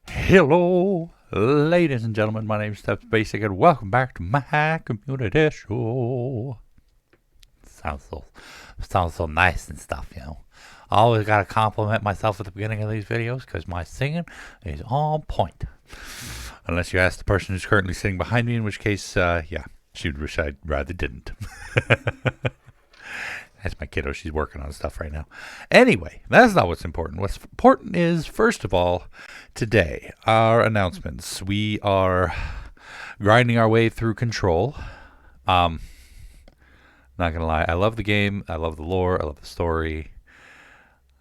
Hello, ladies and gentlemen. My name is StepsBasic, and welcome back to my community show. Sounds so nice and stuff, you know. I always gotta compliment myself at the beginning of these videos because my singing is on point. Unless you ask the person who's currently sitting behind me, in which case, yeah, she'd wish I'd rather didn't. That's my kiddo. She's working on stuff right now. Anyway, that's not what's important. What's important is, first of all, today, our announcements. We are grinding our way through Control. Not going to lie. I love the game. I love the lore. I love the story.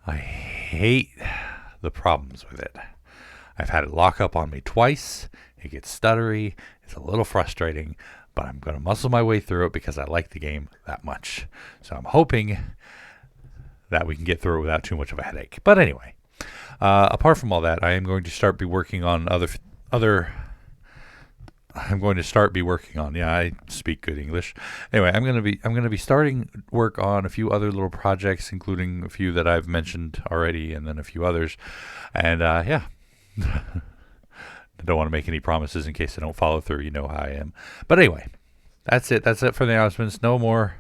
I hate the problems with it. I've had it lock up on me twice. It gets stuttery. It's a little frustrating. But I'm going to muscle my way through it because I like the game that much. So I'm hoping that we can get through it without too much of a headache. But anyway, apart from all that, I am going to start be working on Yeah, I speak good English. Anyway, I'm going to be starting work on a few other little projects, including a few that I've mentioned already, and then a few others. And yeah. I don't want to make any promises in case I don't follow through. You know how I am. But anyway, that's it. That's it for the announcements. No more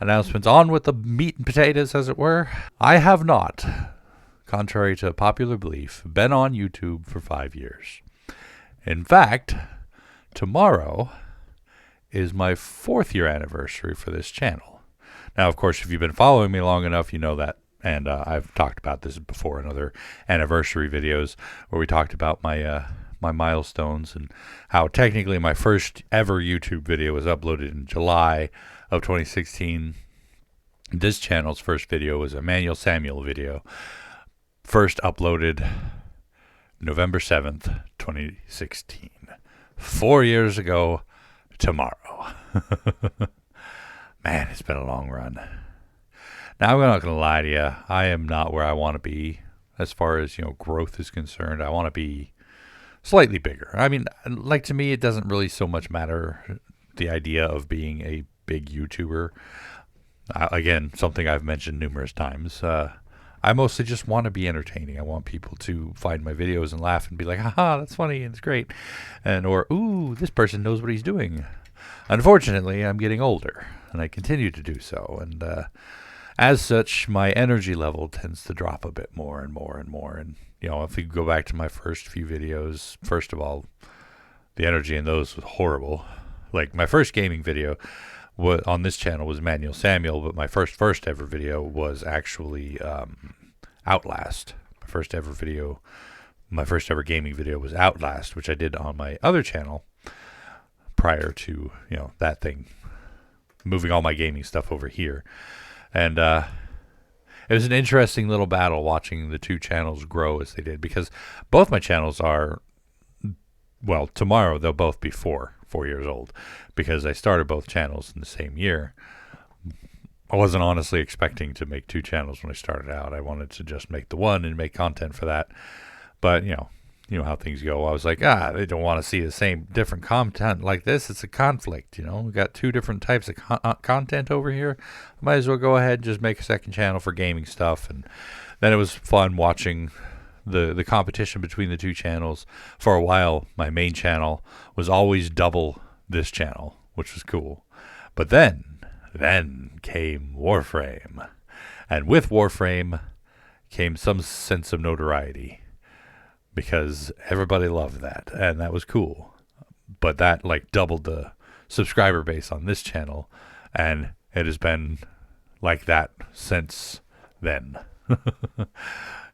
announcements. On with the meat and potatoes, as it were. I have not, contrary to popular belief, been on YouTube for 5 years. In fact, tomorrow is my 4th year anniversary for this channel. Now, of course, if you've been following me long enough, you know that. And I've talked about this before in other anniversary videos where we talked about my milestones and how technically my first ever YouTube video was uploaded in July of 2016. This channel's first video was a Manuel Samuel video, first uploaded November 7th, 2016. 4 years ago tomorrow. Man, it's been a long run. Now, I'm not going to lie to you. I am not where I want to be as far as, growth is concerned. I want to be slightly bigger. I mean, like, to me, it doesn't really so much matter the idea of being a big YouTuber. Again, something I've mentioned numerous times. I mostly just want to be entertaining. I want people to find my videos and laugh and be like, haha, that's funny and it's great. Or, ooh, this person knows what he's doing. Unfortunately, I'm getting older, and I continue to do so. And as such, my energy level tends to drop a bit more and more and more. And, if we go back to my first few videos, first of all, the energy in those was horrible. Like, my first gaming video on this channel was Manuel Samuel, but my first ever video was actually Outlast. My first ever gaming video was Outlast, which I did on my other channel prior to, that thing, moving all my gaming stuff over here. And it was an interesting little battle watching the two channels grow as they did, because both my channels are, well, tomorrow they'll both be 4 years old, because I started both channels in the same year. I wasn't honestly expecting to make 2 channels when I started out. I wanted to just make the one and make content for that. But, you know how things go. I was like, they don't want to see the same different content like this. It's a conflict, We got 2 different types of content over here. Might as well go ahead and just make a second channel for gaming stuff. And then it was fun watching the competition between the 2 channels. For a while, my main channel was always double this channel, which was cool. But then came Warframe. And with Warframe came some sense of notoriety, because everybody loved that, and that was cool. But that doubled the subscriber base on this channel, and it has been like that since then.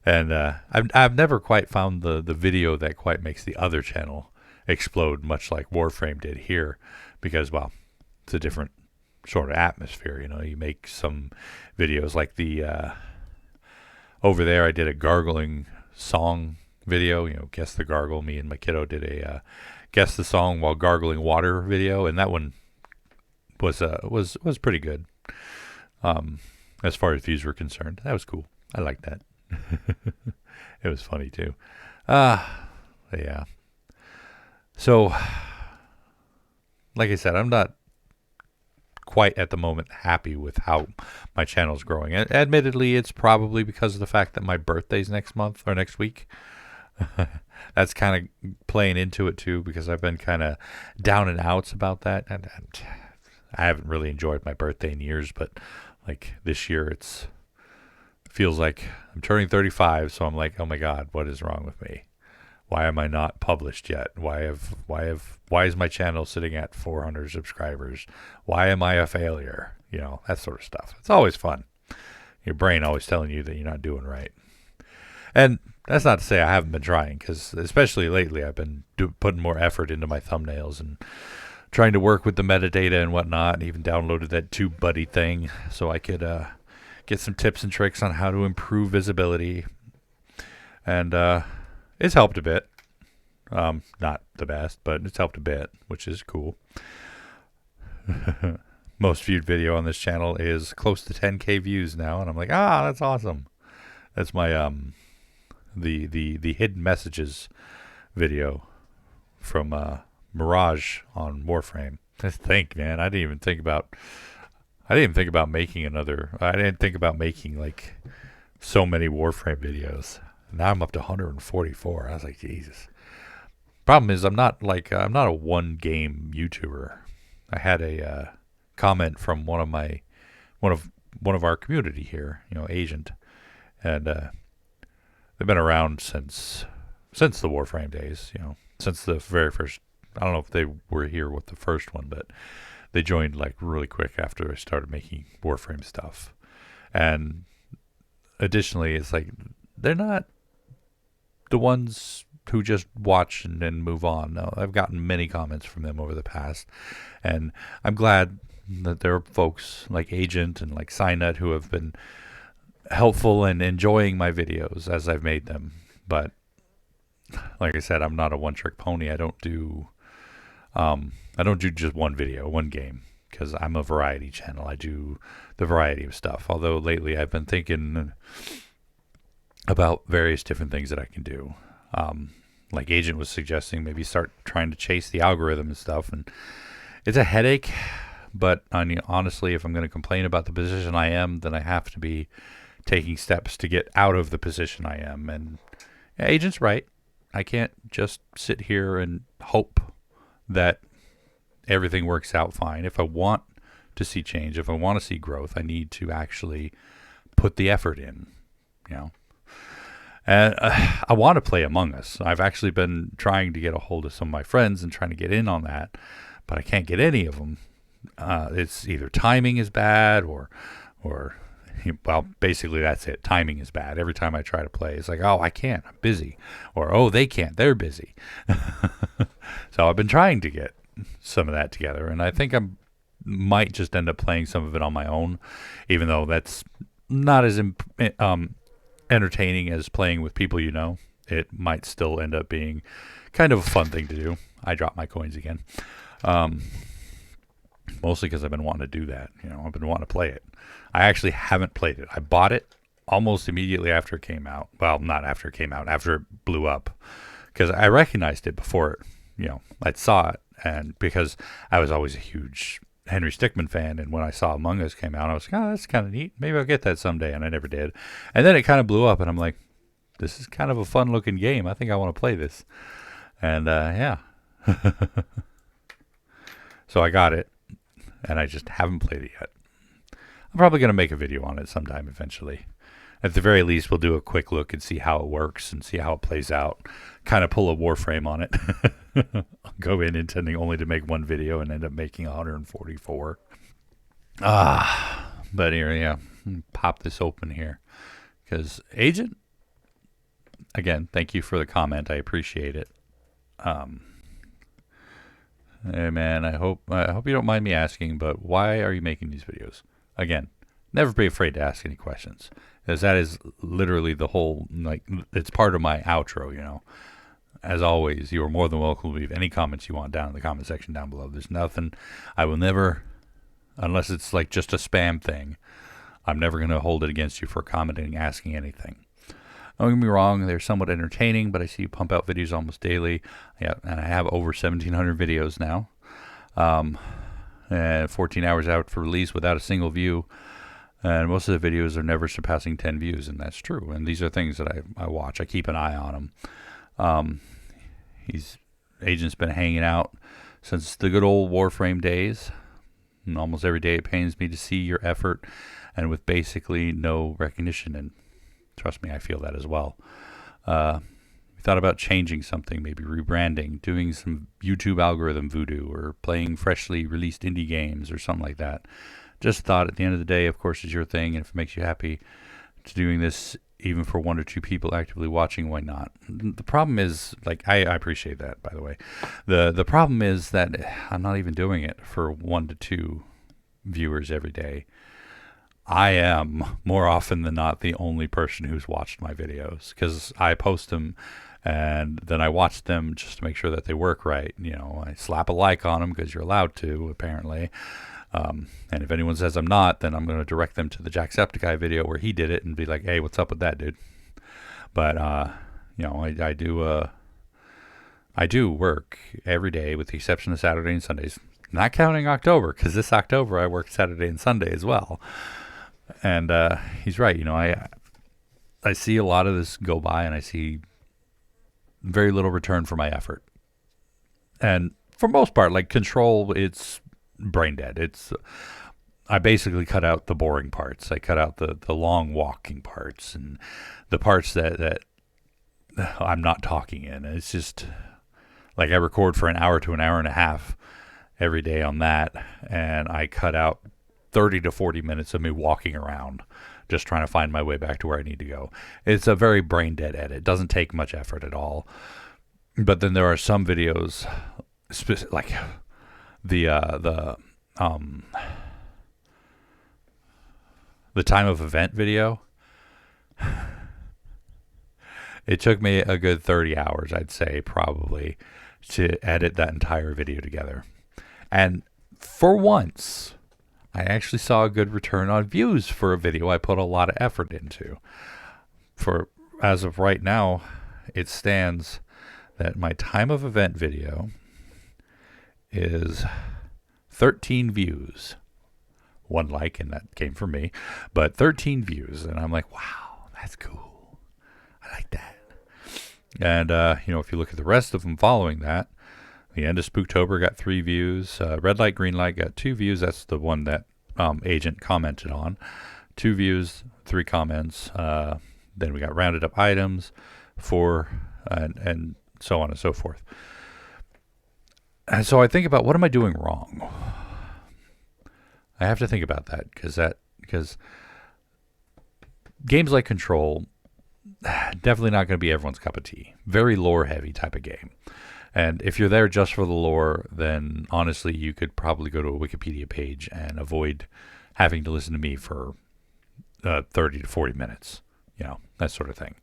And I've never quite found the video that quite makes the other channel explode, much like Warframe did here, because, well, it's a different sort of atmosphere. You make some videos like the over there I did a gargling song video, Guess the Gargle. Me and my kiddo did a Guess the Song While Gargling Water video, and that one was pretty good as far as views were concerned. That was cool. I liked that. It was funny too. Yeah. So like I said, I'm not quite at the moment happy with how my channel is growing. Admittedly, it's probably because of the fact that my birthday's next month or next week. That's kind of playing into it too, because I've been kind of down and outs about that. And I haven't really enjoyed my birthday in years, but like this year feels like I'm turning 35, so I'm like, oh my God, what is wrong with me? Why am I not published yet? Why is my channel sitting at 400 subscribers? Why am I a failure? You know, that sort of stuff. It's always fun. Your brain always telling you that you're not doing right. And that's not to say I haven't been trying, because especially lately I've been putting more effort into my thumbnails and trying to work with the metadata and whatnot, and even downloaded that TubeBuddy thing so I could get some tips and tricks on how to improve visibility. And it's helped a bit. Not the best, but it's helped a bit, which is cool. Most viewed video on this channel is close to 10K views now, and I'm like, that's awesome. That's my the hidden messages video from Mirage on Warframe. Just think, man, I didn't even think about making another. I didn't think about making like so many Warframe videos. Now I'm up to 144. I was like, Jesus. Problem is, I'm not a one game YouTuber. I had a comment from one of our community here, Agent, and they've been around since the Warframe days. Since the very first. I don't know if they were here with the first one, but they joined like really quick after I started making Warframe stuff. And additionally, it's like they're not the ones who just watch and then move on. No, I've gotten many comments from them over the past, and I'm glad that there are folks like Agent and like Signet who have been helpful and enjoying my videos as I've made them. But like I said, I'm not a one-trick pony. I don't do just one video, one game, because I'm a variety channel. I do the variety of stuff. Although lately I've been thinking about various different things that I can do. Like Agent was suggesting, maybe start trying to chase the algorithm and stuff. And it's a headache, but honestly, if I'm going to complain about the position I am, then I have to be taking steps to get out of the position I am. And Agent's right. I can't just sit here and hope that everything works out fine. If I want to see change, if I want to see growth, I need to actually put the effort in, And I want to play Among Us. I've actually been trying to get a hold of some of my friends and trying to get in on that, but I can't get any of them. It's either timing is bad or well, basically that's it. Timing is bad. Every time I try to play, it's like, oh, I can't, I'm busy. Or, oh, they can't, they're busy. So I've been trying to get some of that together, and I think I might just end up playing some of it on my own, even though that's not as entertaining as playing with people It might still end up being kind of a fun thing to do. I dropped my coins again. Mostly because I've been wanting to do that. I've been wanting to play it. I actually haven't played it. I bought it almost immediately after it came out. Well, not after it came out, after it blew up. Because I recognized it before, I saw it. And because I was always a huge Henry Stickmin fan, and when I saw Among Us came out, I was like, oh, that's kind of neat. Maybe I'll get that someday, and I never did. And then it kind of blew up, and I'm like, this is kind of a fun-looking game. I think I want to play this. And, yeah. So I got it, and I just haven't played it yet. I'm probably going to make a video on it sometime eventually. At the very least, we'll do a quick look and see how it works and see how it plays out. Kind of pull a Warframe on it. I'll go in intending only to make one video and end up making 144. But here, yeah, pop this open here. Because Agent, again, thank you for the comment. I appreciate it. Hey man, I hope you don't mind me asking, but why are you making these videos? Again, never be afraid to ask any questions, because that is literally the whole, it's part of my outro, As always, you are more than welcome to leave any comments you want down in the comment section down below. There's nothing, I will never, unless it's like just a spam thing, I'm never going to hold it against you for commenting, asking anything. Don't get me wrong, they're somewhat entertaining, but I see you pump out videos almost daily. Yeah, and I have over 1,700 videos now. And 14 hours out for release without a single view. And most of the videos are never surpassing 10 views, and that's true. And these are things that I watch. I keep an eye on him. Agent's been hanging out since the good old Warframe days. And almost every day it pains me to see your effort, and with basically no recognition. And trust me, I feel that as well. Thought about changing something, maybe rebranding, doing some YouTube algorithm voodoo, or playing freshly released indie games or something like that. Just thought at the end of the day, of course, it's your thing, and if it makes you happy to doing this, even for 1 or 2 people actively watching, why not? The problem is, like, I appreciate that, by the way. The problem is that I'm not even doing it for 1 to 2 viewers every day. I am, more often than not, the only person who's watched my videos, because I post them and then I watch them just to make sure that they work right. You know, I slap a like on them because you're allowed to, apparently. And if anyone says I'm not, then I'm going to direct them to the Jacksepticeye video where he did it and be like, hey, what's up with that, dude? But, you know, I do work every day with the exception of Saturday and Sundays. Not counting October, because this October I worked Saturday and Sunday as well. And he's right. You know, I see a lot of this go by, and I see very little return for my effort. And for most part, like Control, it's brain dead. I basically cut out the boring parts. I cut out the long walking parts and the parts that I'm not talking in. It's just like I record for an hour to an hour and a half every day on that, and I cut out 30 to 40 minutes of me walking around just trying to find my way back to where I need to go. It's a very brain dead edit. It doesn't take much effort at all. But then there are some videos, like the time of event video. It took me a good 30 hours, I'd say, probably, to edit that entire video together. And for once, I actually saw a good return on views for a video I put a lot of effort into. For as of right now, it stands that my time of event video is 13 views. 1 like, and that came from me, but 13 views. And I'm like, wow, that's cool. I like that. And, you know, if you look at the rest of them following that, the end of Spooktober got 3 views. Red Light, Green Light got 2 views. That's the one that Agent commented on. 2 views, 3 comments. Then we got Rounded Up Items, 4, and so on and so forth. And so I think about, what am I doing wrong? I have to think about that because games like Control, definitely not going to be everyone's cup of tea. Very lore heavy type of game. And if you're there just for the lore, then honestly, you could probably go to a Wikipedia page and avoid having to listen to me for 30 to 40 minutes, you know, that sort of thing.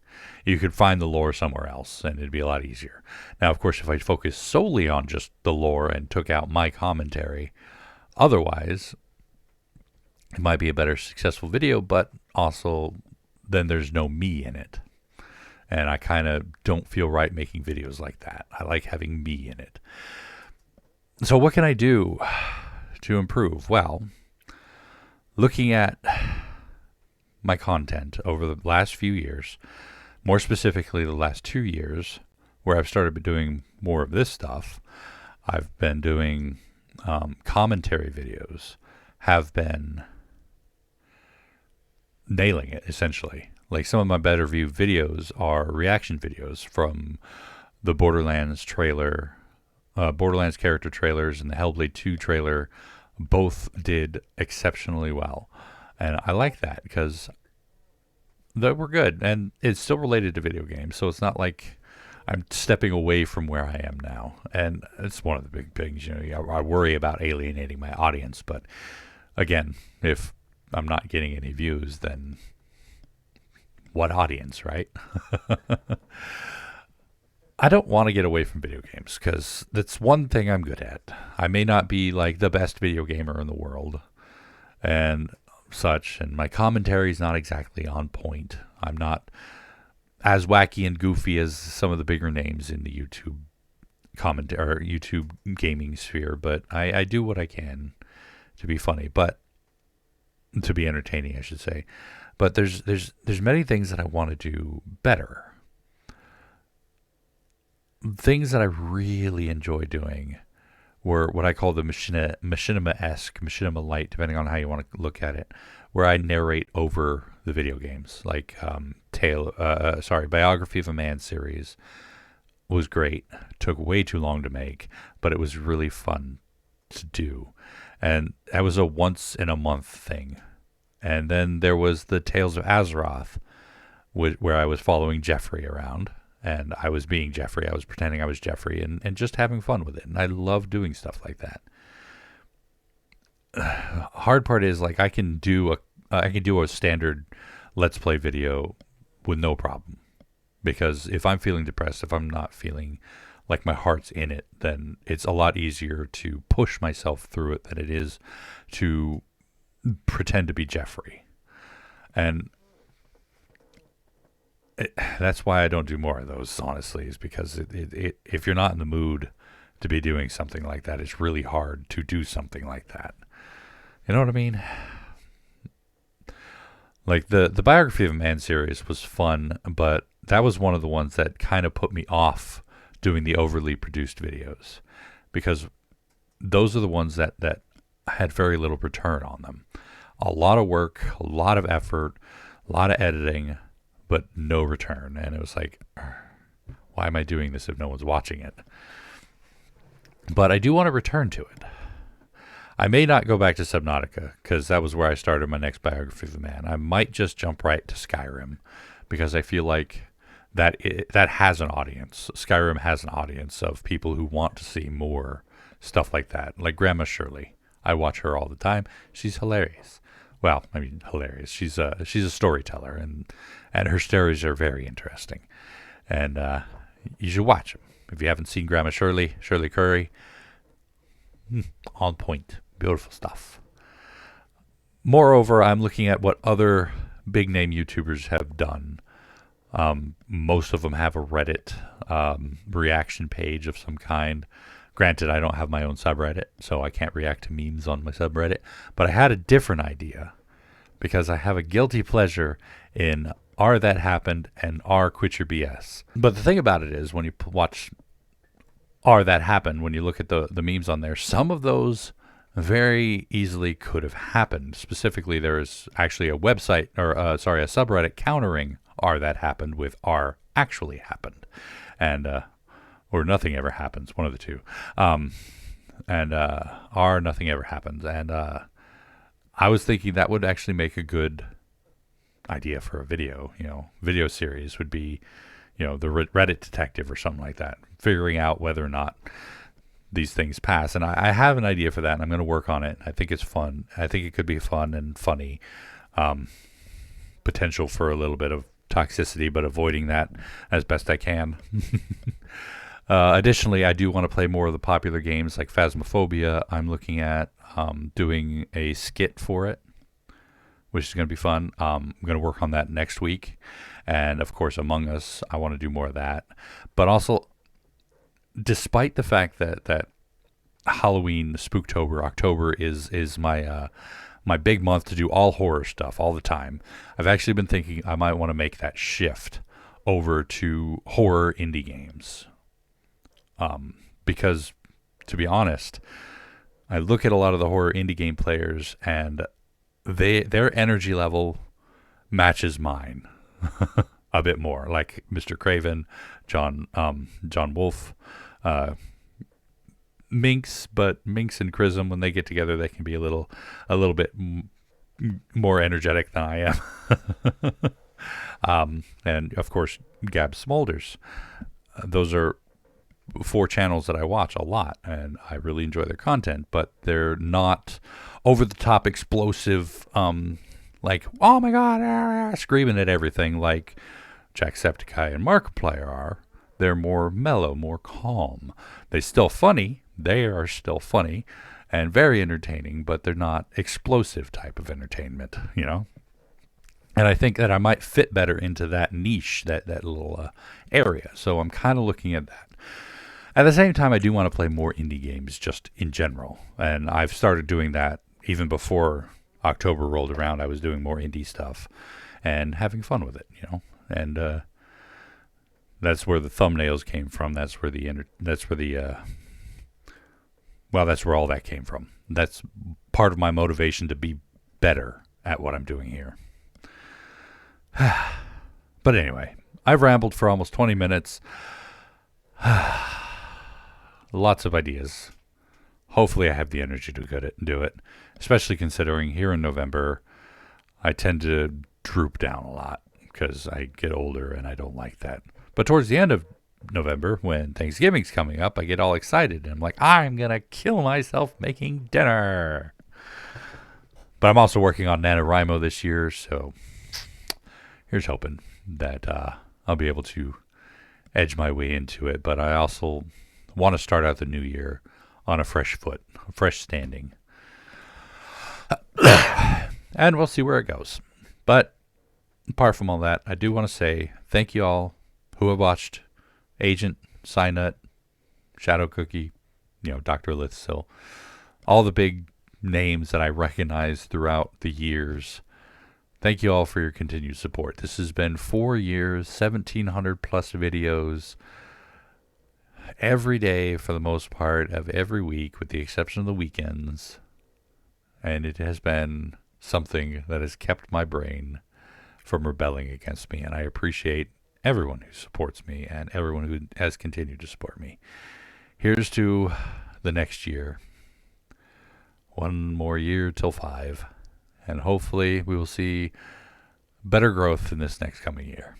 You could find the lore somewhere else, and it'd be a lot easier. Now, of course, if I focused solely on just the lore and took out my commentary, otherwise, it might be a better successful video, but also then there's no me in it. And I kind of don't feel right making videos like that. I like having me in it. So what can I do to improve? Well, looking at my content over the last few years, more specifically the last 2 years, where I've started doing more of this stuff, I've been doing commentary videos, have been nailing it, essentially. Like, some of my better viewed videos are reaction videos from the Borderlands trailer, Borderlands character trailers, and the Hellblade 2 trailer. Both did exceptionally well. And I like that because they were good. And it's still related to video games, so it's not like I'm stepping away from where I am now. And it's one of the big things, you know, I worry about alienating my audience. But again, if I'm not getting any views, then what audience, right? I don't want to get away from video games because that's one thing I'm good at. I may not be like the best video gamer in the world and such, and my commentary is not exactly on point. I'm not as wacky and goofy as some of the bigger names in the YouTube comment or YouTube gaming sphere, but I do what I can to be funny, but to be entertaining, I should say. But there's many things that I want to do better. Things that I really enjoy doing were what I call the machinima-esque, machinima light, depending on how you want to look at it, where I narrate over the video games, like Biography of a Man series was great. Took way too long to make, but it was really fun to do. And that was a once in a month thing. And then there was the Tales of Azeroth, where I was following Jeffrey around. And I was being Jeffrey. I was pretending I was Jeffrey and just having fun with it. And I love doing stuff like that. Hard part is, like, I can do a standard Let's Play video with no problem. Because if I'm feeling depressed, if I'm not feeling like my heart's in it, then it's a lot easier to push myself through it than it is to pretend to be Jeffrey. And that's why I don't do more of those, honestly, is because if you're not in the mood to be doing something like that, it's really hard to do something like that. You know what I mean? Like the Biography of a Man series was fun, but that was one of the ones that kind of put me off doing the overly produced videos, because those are the ones that had very little return on them. A lot of work, a lot of effort, a lot of editing, but no return. And it was like, why am I doing this if no one's watching it? But I do want to return to it. I may not go back to Subnautica, because that was where I started my next Biography of a Man. I might just jump right to Skyrim, because I feel like that has an audience. Skyrim has an audience of people who want to see more stuff like that. Like Grandma Shirley. I watch her all the time. She's hilarious. Well, I mean, hilarious. She's a storyteller, and her stories are very interesting. And you should watch them. If you haven't seen Grandma Shirley Curry, on point. Beautiful stuff. Moreover, I'm looking at what other big name YouTubers have done. Most of them have a Reddit reaction page of some kind. Granted, I don't have my own subreddit, so I can't react to memes on my subreddit. But I had a different idea, because I have a guilty pleasure in R That Happened and R Quit Your BS. But the thing about it is, when you watch R That Happened, when you look at the memes on there, some of those very easily could have happened. Specifically, there is actually a website, or a subreddit countering R That Happened with R Actually Happened. And or Nothing Ever Happens, one of the two. And R Nothing Ever Happens. And I was thinking that would actually make a good idea for a video. Video series would be, the Reddit detective or something like that, figuring out whether or not these things pass. And I have an idea for that, and I'm going to work on it. I think it's fun. I think it could be fun and funny. Potential for a little bit of toxicity, but avoiding that as best I can. Additionally, I do want to play more of the popular games like Phasmophobia. I'm looking at doing a skit for it, which is going to be fun. I'm going to work on that next week. And, of course, Among Us, I want to do more of that. But also, despite the fact that Halloween, Spooktober, October is my my big month to do all horror stuff all the time, I've actually been thinking I might want to make that shift over to horror indie games. Because, to be honest, I look at a lot of the horror indie game players, and their energy level matches mine a bit more. Like Mr. Craven, John Wolf, Minx, but Minx and Chrism, when they get together, they can be a little bit more energetic than I am. And of course, Gab Smolders. Those are 4 channels that I watch a lot, and I really enjoy their content, but they're not over the top explosive, like, oh my god, screaming at everything like Jacksepticeye and Markiplier are. They're more mellow, more calm. They're still funny. They are still funny and very entertaining, but they're not explosive type of entertainment, And I think that I might fit better into that niche, that little area. So I'm kind of looking at that. At the same time, I do want to play more indie games just in general. And I've started doing that even before October rolled around. I was doing more indie stuff and having fun with it, you know. And that's where the thumbnails came from. That's where that's where all that came from. That's part of my motivation to be better at what I'm doing here. But anyway, I've rambled for almost 20 minutes. Lots of ideas. Hopefully I have the energy to do it, especially considering here in November, I tend to droop down a lot because I get older and I don't like that. But towards the end of November, when Thanksgiving's coming up, I get all excited and I'm like, I'm going to kill myself making dinner. But I'm also working on NaNoWriMo this year, so here's hoping that I'll be able to edge my way into it. But I also want to start out the new year on a fresh foot, a fresh standing. And we'll see where it goes. But apart from all that, I do want to say thank you all who have watched Agent, Cynut, Shadow Cookie, Dr. Lithsil, all the big names that I recognize throughout the years. Thank you all for your continued support. This has been 4 years, 1,700 plus videos, every day for the most part of every week, with the exception of the weekends. And it has been something that has kept my brain from rebelling against me. And I appreciate everyone who supports me and everyone who has continued to support me. Here's to the next year. One more year till 5. And hopefully we will see better growth in this next coming year.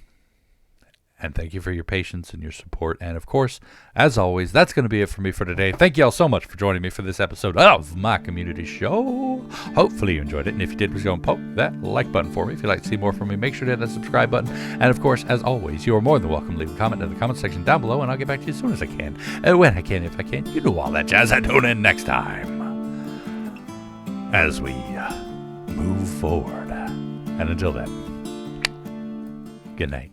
And thank you for your patience and your support. And of course, as always, that's going to be it for me for today. Thank you all so much for joining me for this episode of my community show. Hopefully you enjoyed it. And if you did, please go and poke that like button for me. If you'd like to see more from me, make sure to hit that subscribe button. And of course, as always, you are more than welcome to leave a comment in the comment section down below. And I'll get back to you as soon as I can. And when I can, if I can. You know all that jazz. And tune in next time as we move forward. And until then, good night.